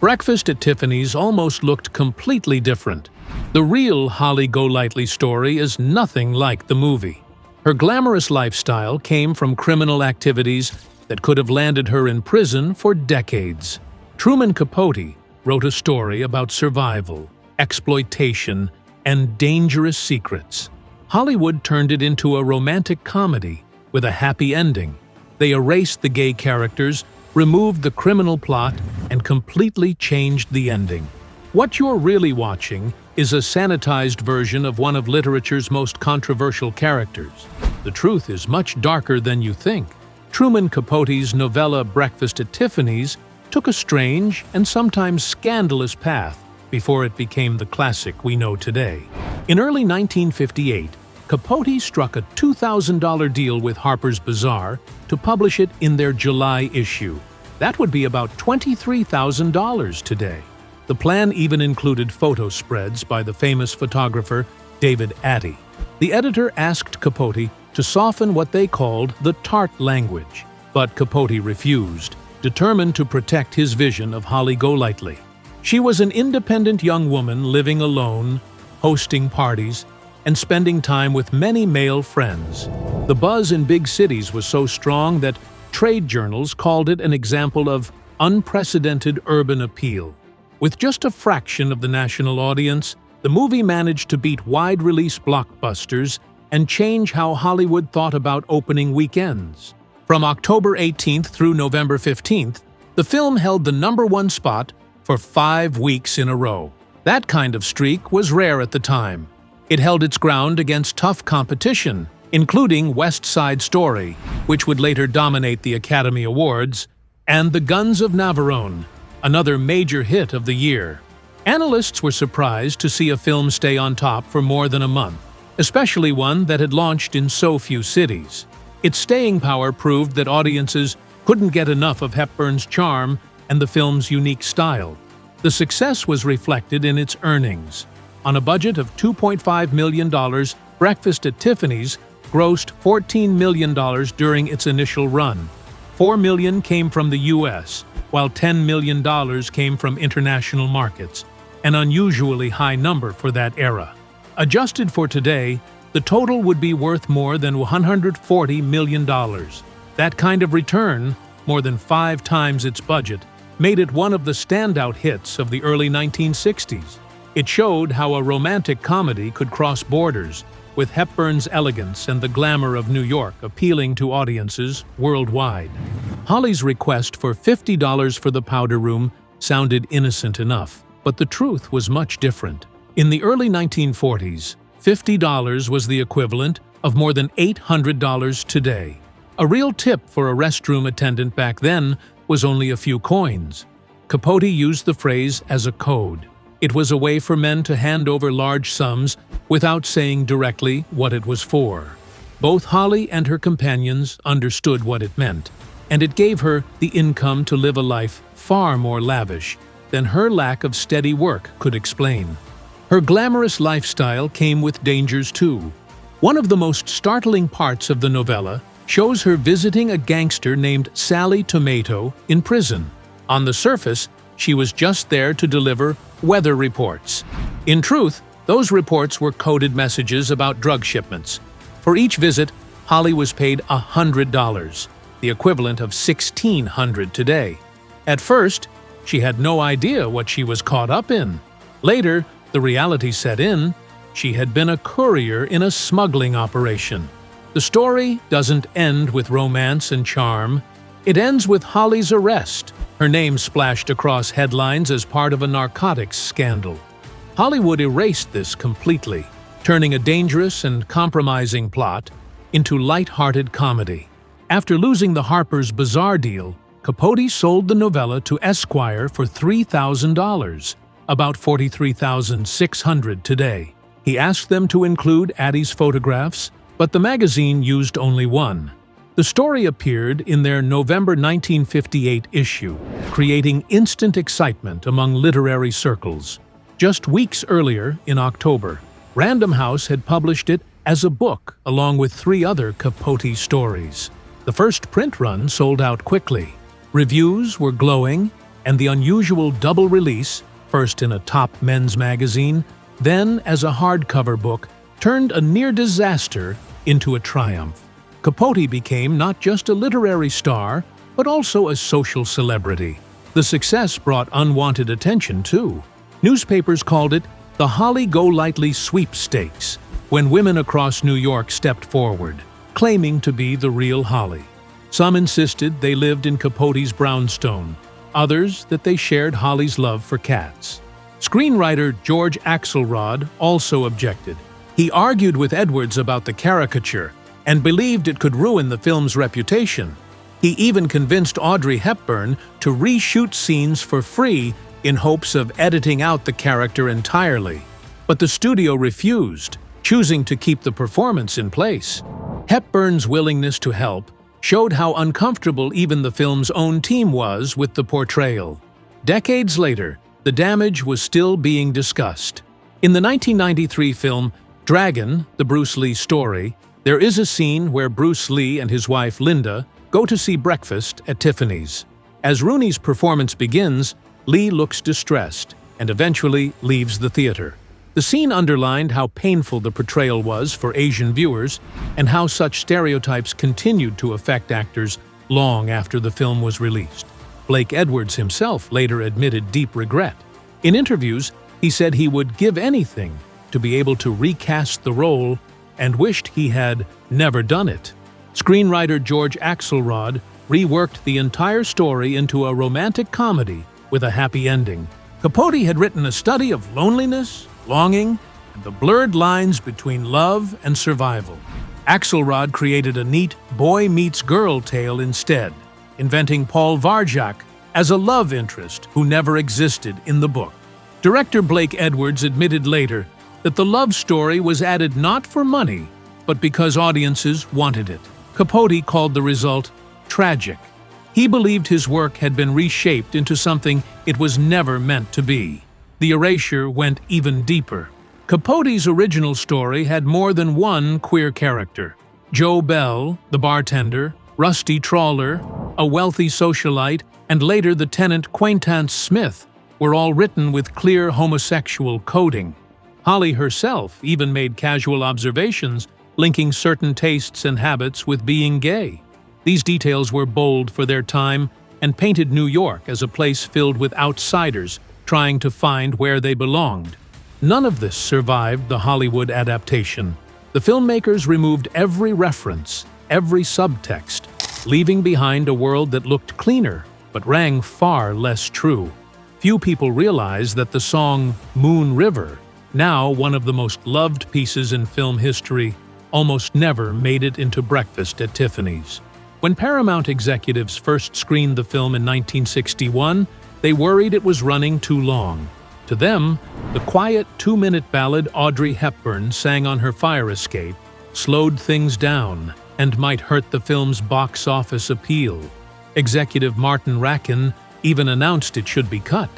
Breakfast at Tiffany's almost looked completely different. The real Holly Golightly story is nothing like the movie. Her glamorous lifestyle came from criminal activities that could have landed her in prison for decades. Truman Capote wrote a story about survival, exploitation, and dangerous secrets. Hollywood turned it into a romantic comedy with a happy ending. They erased the gay characters, removed the criminal plot, and completely changed the ending. What you're really watching is a sanitized version of one of literature's most controversial characters. The truth is much darker than you think. Truman Capote's novella Breakfast at Tiffany's took a strange and sometimes scandalous path before it became the classic we know today. In early 1958, Capote struck a $2,000 deal with Harper's Bazaar to publish it in their July issue. That would be about $23,000 today. The plan even included photo spreads by the famous photographer David Addy. The editor asked Capote to soften what they called the tart language, but Capote refused, determined to protect his vision of Holly Golightly. She was an independent young woman living alone, hosting parties, and spending time with many male friends. The buzz in big cities was so strong that trade journals called it an example of unprecedented urban appeal. With just a fraction of the national audience, the movie managed to beat wide-release blockbusters and change how Hollywood thought about opening weekends. From October 18th through November 15th, the film held the #1 spot for 5 weeks in a row. That kind of streak was rare at the time. It held its ground against tough competition, including West Side Story, which would later dominate the Academy Awards, and The Guns of Navarone, another major hit of the year. Analysts were surprised to see a film stay on top for more than a month, especially one that had launched in so few cities. Its staying power proved that audiences couldn't get enough of Hepburn's charm and the film's unique style. The success was reflected in its earnings. On a budget of $2.5 million, Breakfast at Tiffany's grossed $14 million during its initial run. $4 million came from the U.S., while $10 million came from international markets, an unusually high number for that era. Adjusted for today, the total would be worth more than $140 million. That kind of return, more than 5 times its budget, made it one of the standout hits of the early 1960s. It showed how a romantic comedy could cross borders, with Hepburn's elegance and the glamour of New York appealing to audiences worldwide. Holly's request for $50 for the powder room sounded innocent enough, but the truth was much different. In the early 1940s, $50 was the equivalent of more than $800 today. A real tip for a restroom attendant back then was only a few coins. Capote used the phrase as a code. It was a way for men to hand over large sums without saying directly what it was for. Both Holly and her companions understood what it meant, and it gave her the income to live a life far more lavish than her lack of steady work could explain. Her glamorous lifestyle came with dangers too. One of the most startling parts of the novella shows her visiting a gangster named Sally Tomato in prison. On the surface, she was just there to deliver weather reports. In truth, those reports were coded messages about drug shipments. For each visit, Holly was paid $100, the equivalent of $1,600 today. At first, she had no idea what she was caught up in. Later, the reality set in. She had been a courier in a smuggling operation. The story doesn't end with romance and charm. It ends with Holly's arrest, her name splashed across headlines as part of a narcotics scandal. Hollywood erased this completely, turning a dangerous and compromising plot into light-hearted comedy. After losing the Harper's Bazaar deal, Capote sold the novella to Esquire for $3,000, about $43,600 today. He asked them to include Addy's photographs, but the magazine used only one. The story appeared in their November 1958 issue, creating instant excitement among literary circles. Just weeks earlier, in October, Random House had published it as a book along with 3 other Capote stories. The first print run sold out quickly. Reviews were glowing, and the unusual double release, first in a top men's magazine, then as a hardcover book, turned a near disaster into a triumph. Capote became not just a literary star, but also a social celebrity. The success brought unwanted attention, too. Newspapers called it the Holly Golightly sweepstakes, when women across New York stepped forward, claiming to be the real Holly. Some insisted they lived in Capote's brownstone, others that they shared Holly's love for cats. Screenwriter George Axelrod also objected. He argued with Edwards about the caricature and believed it could ruin the film's reputation. He even convinced Audrey Hepburn to reshoot scenes for free in hopes of editing out the character entirely. But the studio refused, choosing to keep the performance in place. Hepburn's willingness to help showed how uncomfortable even the film's own team was with the portrayal. Decades later, the damage was still being discussed. In the 1993 film Dragon, the Bruce Lee story, there is a scene where Bruce Lee and his wife Linda go to see breakfast at Tiffany's. As Rooney's performance begins, Lee looks distressed and eventually leaves the theater. The scene underlined how painful the portrayal was for Asian viewers and how such stereotypes continued to affect actors long after the film was released. Blake Edwards himself later admitted deep regret. In interviews, he said he would give anything to be able to recast the role and wished he had never done it. Screenwriter George Axelrod reworked the entire story into a romantic comedy with a happy ending. Capote had written a study of loneliness, longing, and the blurred lines between love and survival. Axelrod created a neat boy-meets-girl tale instead, inventing Paul Varjak as a love interest who never existed in the book. Director Blake Edwards admitted later that the love story was added not for money, but because audiences wanted it. Capote called the result tragic. He believed his work had been reshaped into something it was never meant to be. The erasure went even deeper. Capote's original story had more than one queer character. Joe Bell, the bartender, Rusty Trawler, a wealthy socialite, and later the tenant Quaintance Smith were all written with clear homosexual coding. Holly herself even made casual observations linking certain tastes and habits with being gay. These details were bold for their time and painted New York as a place filled with outsiders trying to find where they belonged. None of this survived the Hollywood adaptation. The filmmakers removed every reference, every subtext, leaving behind a world that looked cleaner but rang far less true. Few people realize that the song Moon River, now one of the most loved pieces in film history, almost never made it into breakfast at Tiffany's. When Paramount executives first screened the film in 1961, they worried it was running too long. To them, the quiet 2-minute ballad Audrey Hepburn sang on her fire escape slowed things down and might hurt the film's box office appeal. Executive Martin Rakin even announced it should be cut.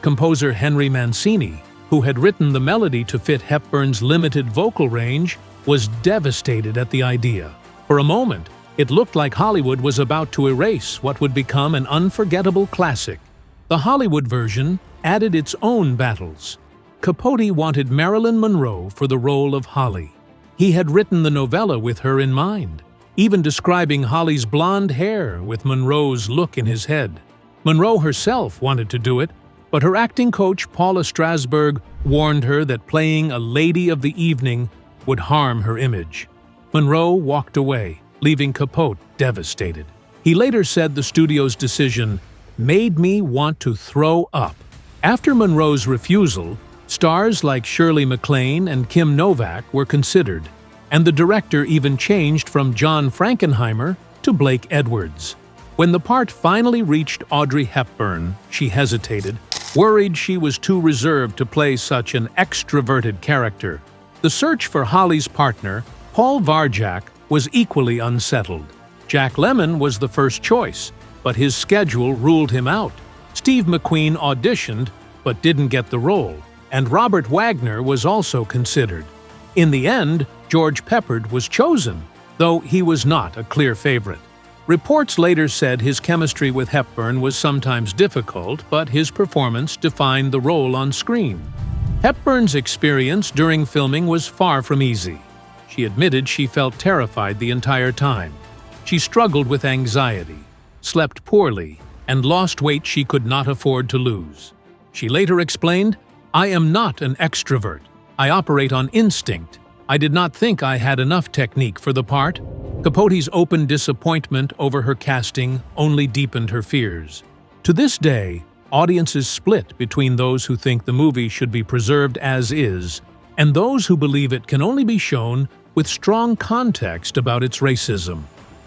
Composer Henry Mancini, who had written the melody to fit Hepburn's limited vocal range, was devastated at the idea. For a moment, it looked like Hollywood was about to erase what would become an unforgettable classic. The Hollywood version added its own battles. Capote wanted Marilyn Monroe for the role of Holly. He had written the novella with her in mind, even describing Holly's blonde hair with Monroe's look in his head. Monroe herself wanted to do it, but her acting coach Paula Strasberg warned her that playing a lady of the evening would harm her image. Monroe walked away, leaving Capote devastated. He later said the studio's decision made me want to throw up. After Monroe's refusal, stars like Shirley MacLaine and Kim Novak were considered, and the director even changed from John Frankenheimer to Blake Edwards. When the part finally reached Audrey Hepburn, she hesitated, worried she was too reserved to play such an extroverted character. The search for Holly's partner, Paul Varjak, was equally unsettled. Jack Lemmon was the first choice, but his schedule ruled him out. Steve McQueen auditioned, but didn't get the role, and Robert Wagner was also considered. In the end, George Peppard was chosen, though he was not a clear favorite. Reports later said his chemistry with Hepburn was sometimes difficult, but his performance defined the role on screen. Hepburn's experience during filming was far from easy. She admitted she felt terrified the entire time. She struggled with anxiety, slept poorly, and lost weight she could not afford to lose. She later explained, "I am not an extrovert. I operate on instinct. I did not think I had enough technique for the part." Capote's open disappointment over her casting only deepened her fears. To this day, audiences split between those who think the movie should be preserved as is and those who believe it can only be shown with strong context about its racism.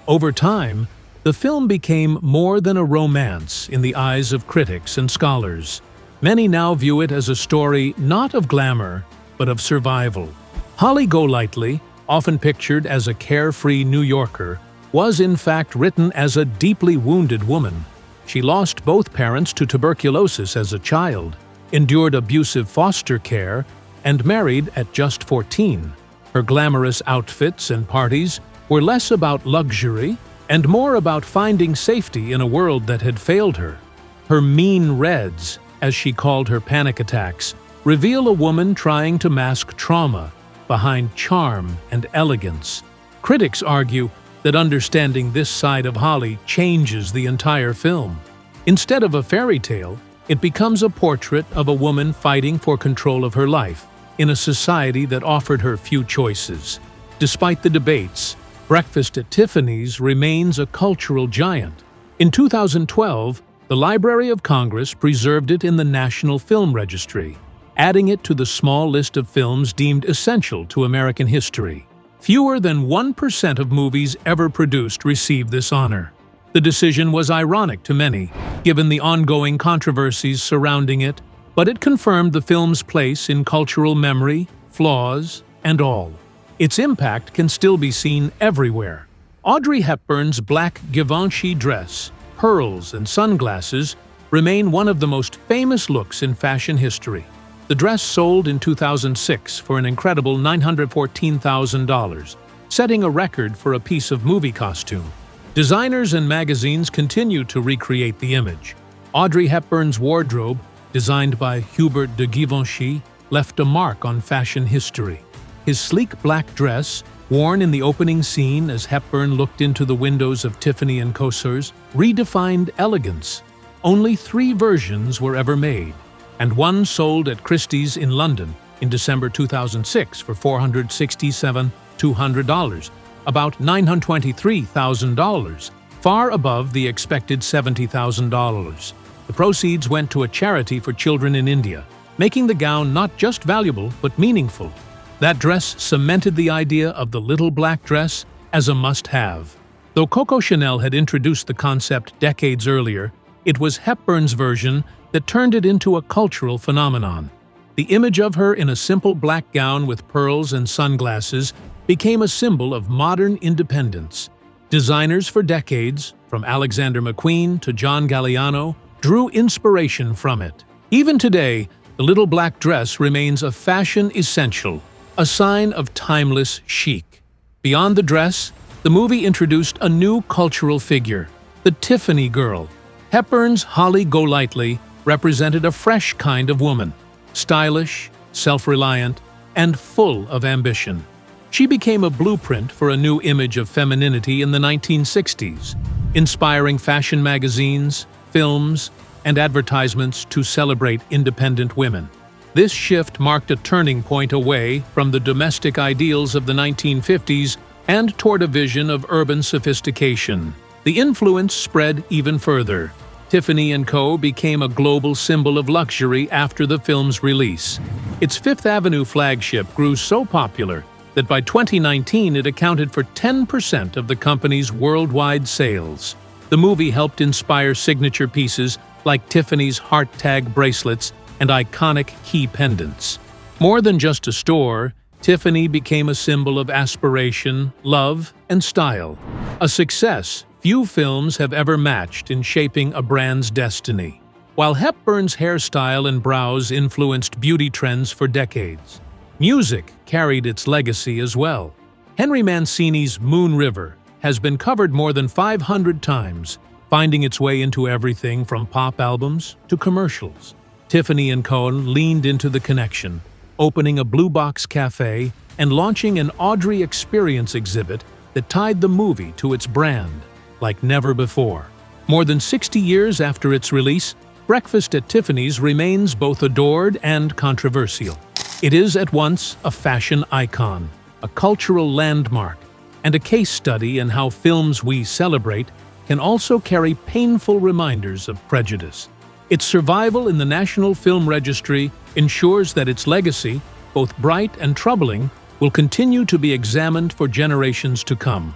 Over time, the film became more than a romance in the eyes of critics and scholars. Many now view it as a story not of glamour, but of survival. Holly Golightly, often pictured as a carefree New Yorker, was in fact written as a deeply wounded woman. She lost both parents to tuberculosis as a child, endured abusive foster care, and married at just 14. Her glamorous outfits and parties were less about luxury and more about finding safety in a world that had failed her. Her mean reds, as she called her panic attacks, reveal a woman trying to mask trauma behind charm and elegance. Critics argue that understanding this side of Holly changes the entire film. Instead of a fairy tale, it becomes a portrait of a woman fighting for control of her life in a society that offered her few choices. Despite the debates, Breakfast at Tiffany's remains a cultural giant. In 2012, the Library of Congress preserved it in the National Film Registry, adding it to the small list of films deemed essential to American history. Fewer than 1% of movies ever produced received this honor. The decision was ironic to many, given the ongoing controversies surrounding it, but it confirmed the film's place in cultural memory, flaws, and all. Its impact can still be seen everywhere. Audrey Hepburn's black Givenchy dress, pearls, and sunglasses remain one of the most famous looks in fashion history. The dress sold in 2006 for an incredible $914,000, setting a record for a piece of movie costume. Designers and magazines continue to recreate the image. Audrey Hepburn's wardrobe, designed by Hubert de Givenchy, left a mark on fashion history. His sleek black dress, worn in the opening scene as Hepburn looked into the windows of Tiffany & Co.'s, redefined elegance. Only 3 versions were ever made, and one sold at Christie's in London in December 2006 for $467,200, about $923,000, far above the expected $70,000. The proceeds went to a charity for children in India, making the gown not just valuable but meaningful. That dress cemented the idea of the little black dress as a must-have. Though Coco Chanel had introduced the concept decades earlier, it was Hepburn's version that turned it into a cultural phenomenon. The image of her in a simple black gown with pearls and sunglasses became a symbol of modern independence. Designers for decades, from Alexander McQueen to John Galliano, drew inspiration from it. Even today, the little black dress remains a fashion essential, a sign of timeless chic. Beyond the dress, the movie introduced a new cultural figure, the Tiffany girl. Hepburn's Holly Golightly represented a fresh kind of woman, stylish, self-reliant, and full of ambition. She became a blueprint for a new image of femininity in the 1960s, inspiring fashion magazines, films, and advertisements to celebrate independent women. This shift marked a turning point away from the domestic ideals of the 1950s and toward a vision of urban sophistication. The influence spread even further. Tiffany & Co. became a global symbol of luxury after the film's release. Its Fifth Avenue flagship grew so popular that by 2019 it accounted for 10% of the company's worldwide sales. The movie helped inspire signature pieces like Tiffany's heart tag bracelets and iconic key pendants. More than just a store, Tiffany became a symbol of aspiration, love, and style. A success few films have ever matched in shaping a brand's destiny. While Hepburn's hairstyle and brows influenced beauty trends for decades, music carried its legacy as well. Henry Mancini's Moon River has been covered more than 500 times, finding its way into everything from pop albums to commercials. Tiffany & Co. leaned into the connection, opening a Blue Box Cafe and launching an Audrey Experience exhibit that tied the movie to its brand like never before. More than 60 years after its release, Breakfast at Tiffany's remains both adored and controversial. It is at once a fashion icon, a cultural landmark, and a case study in how films we celebrate can also carry painful reminders of prejudice. Its survival in the National Film Registry ensures that its legacy, both bright and troubling, will continue to be examined for generations to come.